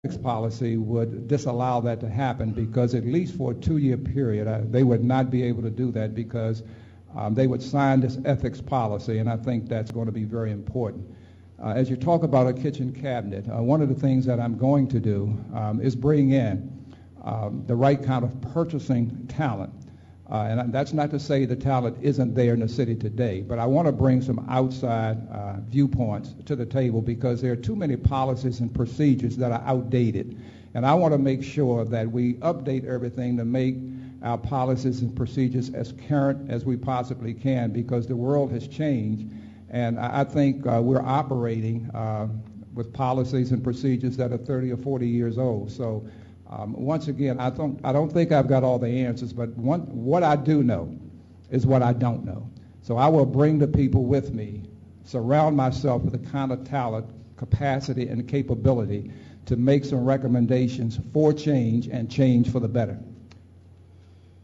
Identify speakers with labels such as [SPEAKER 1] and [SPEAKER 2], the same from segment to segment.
[SPEAKER 1] ethics policy would disallow that to happen because at least for a 2-year period, they would not be able to do that because they would sign this ethics policy, and I think that's going to be very important. As you talk about a kitchen cabinet, one of the things that I'm going to do is bring in the right kind of purchasing talent. And that's not to say the talent isn't there in the city today, but I want to bring some outside viewpoints to the table because there are too many policies and procedures that are outdated. And I want to make sure that we update everything to make our policies and procedures as current as we possibly can because the world has changed. And I think we're operating with policies and procedures that are 30 or 40 years old. So once again, I don't think I've got all the answers, but what I do know is what I don't know. So I will bring the people with me, surround myself with the kind of talent, capacity, and capability to make some recommendations for change and change for the better.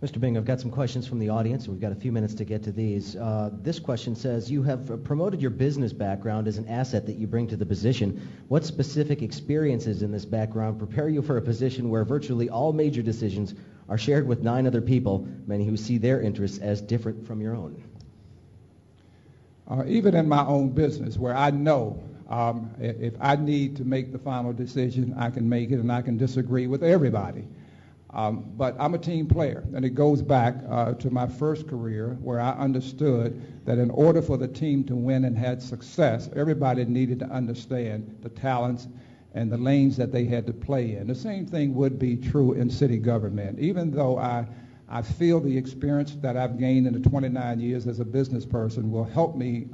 [SPEAKER 2] Mr. Bing, I've got some questions from the audience. We've got a few minutes to get to these. This question says, you have promoted your business background as an asset that you bring to the position. What specific experiences in this background prepare you for a position where virtually all major decisions are shared with 9 other people, many who see their interests as different from your own?
[SPEAKER 1] Even in my own business, where I know if I need to make the final decision, I can make it, and I can disagree with everybody. But I'm a team player, and it goes back to my first career where I understood that in order for the team to win and have success, everybody needed to understand the talents and the lanes that they had to play in. The same thing would be true in city government. Even though I feel the experience that I've gained in the 29 years as a business person will help me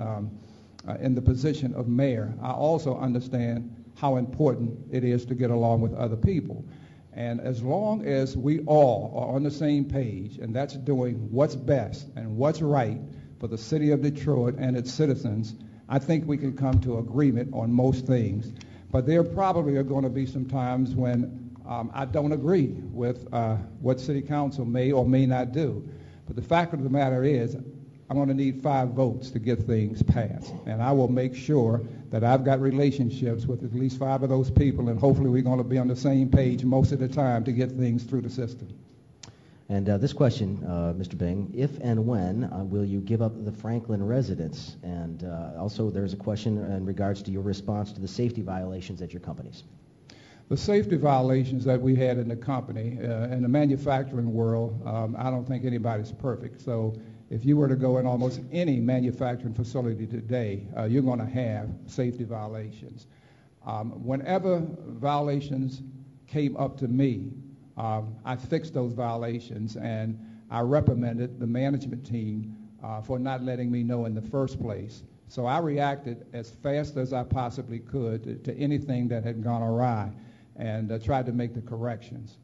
[SPEAKER 1] in the position of mayor, I also understand how important it is to get along with other people. And as long as we all are on the same page, and that's doing what's best and what's right for the city of Detroit and its citizens, I think we can come to agreement on most things. But there probably are going to be some times when I don't agree with what city council may or may not do. But the fact of the matter is, I'm going to need 5 votes to get things passed. And I will make sure that I've got relationships with at least 5 of those people, and hopefully we're going to be on the same page most of the time to get things through the system.
[SPEAKER 2] And this question, Mr. Bing, if and when will you give up the Franklin residence? And also there's a question in regards to your response to the safety violations at your companies.
[SPEAKER 1] The safety violations that we had in the company, in the manufacturing world, I don't think anybody's perfect. So if you were to go in almost any manufacturing facility today, you're going to have safety violations. Whenever violations came up to me, I fixed those violations, and I reprimanded the management team for not letting me know in the first place. So I reacted as fast as I possibly could to anything that had gone awry and tried to make the corrections.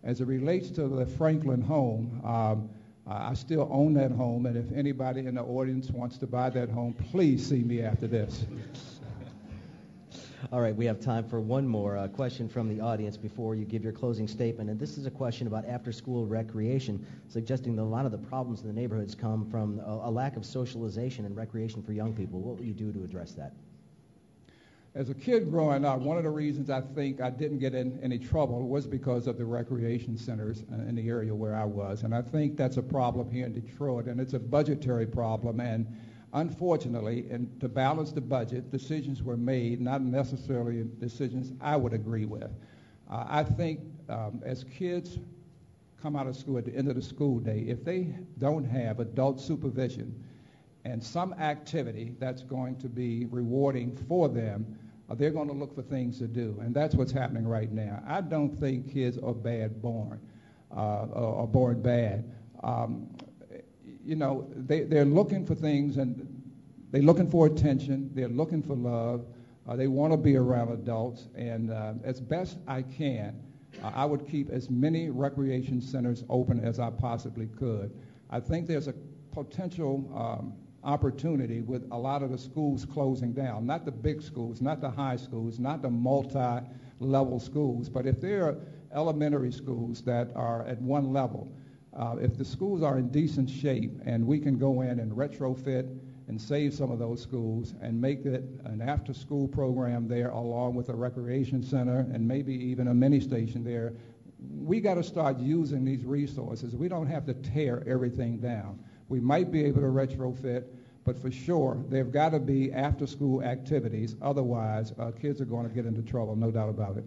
[SPEAKER 1] As it relates to the Franklin home, I still own that home, and if anybody in the audience wants to buy that home, please see me after this.
[SPEAKER 2] All right, we have time for one more question from the audience before you give your closing statement. And this is a question about after-school recreation, suggesting that a lot of the problems in the neighborhoods come from a lack of socialization and recreation for young people. What will you do to address that?
[SPEAKER 1] As a kid growing up, one of the reasons I think I didn't get in any trouble was because of the recreation centers in the area where I was. And I think that's a problem here in Detroit, and it's a budgetary problem. And unfortunately, to balance the budget, decisions were made, not necessarily decisions I would agree with. I think as kids come out of school at the end of the school day, if they don't have adult supervision and some activity that's going to be rewarding for them, they're going to look for things to do, and that's what's happening right now. I don't think kids are bad born, or born bad. They're looking for things, and they're looking for attention. They're looking for love. They want to be around adults, and as best I can, I would keep as many recreation centers open as I possibly could. I think there's a potential opportunity with a lot of the schools closing down, not the big schools, not the high schools, not the multi-level schools, but if there are elementary schools that are at one level, if the schools are in decent shape and we can go in and retrofit and save some of those schools and make it an after-school program there along with a recreation center and maybe even a mini station there. We got to start using these resources. We don't have to tear everything down. We might be able to retrofit, but for sure, there've got to be after-school activities. Otherwise, kids are going to get into trouble, no doubt about it.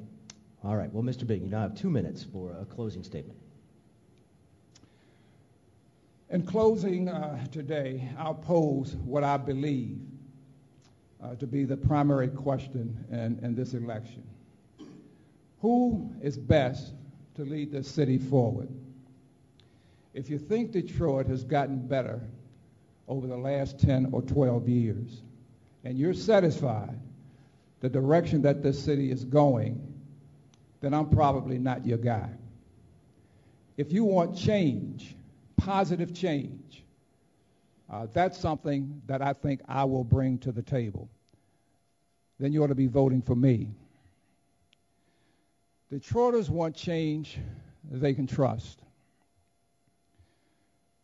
[SPEAKER 2] All right. Well, Mr. Bing, you now have 2 minutes for a closing statement.
[SPEAKER 1] In closing today, I'll pose what I believe to be the primary question in this election. Who is best to lead this city forward? If you think Detroit has gotten better over the last 10 or 12 years, and you're satisfied the direction that this city is going, then I'm probably not your guy. If you want change, positive change, that's something that I think I will bring to the table. Then you ought to be voting for me. Detroiters want change they can trust.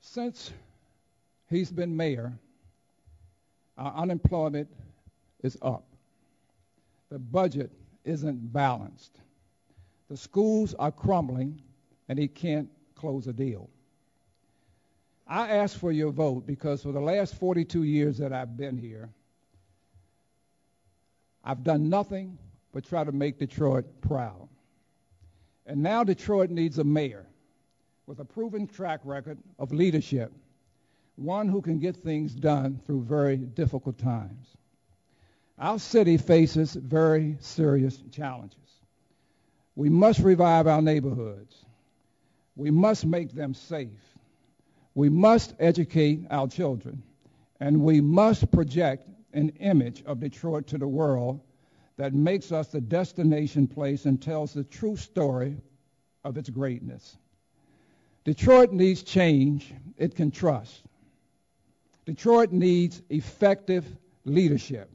[SPEAKER 1] Since he's been mayor, our unemployment is up. The budget isn't balanced. The schools are crumbling, and he can't close a deal. I ask for your vote because for the last 42 years that I've been here, I've done nothing but try to make Detroit proud. And now Detroit needs a mayor with a proven track record of leadership, one who can get things done through very difficult times. Our city faces very serious challenges. We must revive our neighborhoods. We must make them safe. We must educate our children. And we must project an image of Detroit to the world that makes us the destination place and tells the true story of its greatness. Detroit needs change it can trust. Detroit needs effective leadership.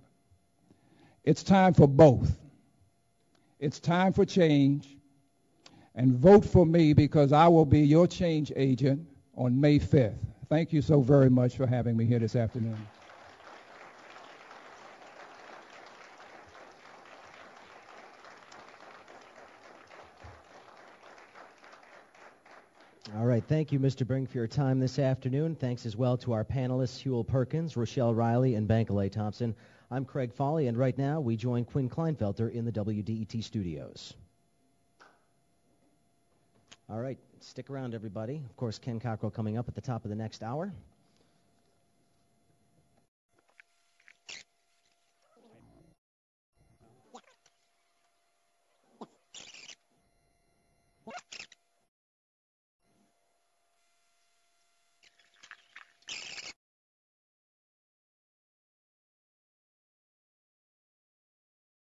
[SPEAKER 1] It's time for both. It's time for change. And vote for me because I will be your change agent on May 5th. Thank you so very much for having me here this afternoon.
[SPEAKER 2] All right. Thank you, Mr. Bing, for your time this afternoon. Thanks as well to our panelists, Huel Perkins, Rochelle Riley, and Bankalay Thompson. I'm Craig Fahle, and right now we join Quinn Kleinfelter in the WDET studios. All right. Stick around, everybody. Of course, Ken Cockrel coming up at the top of the next hour.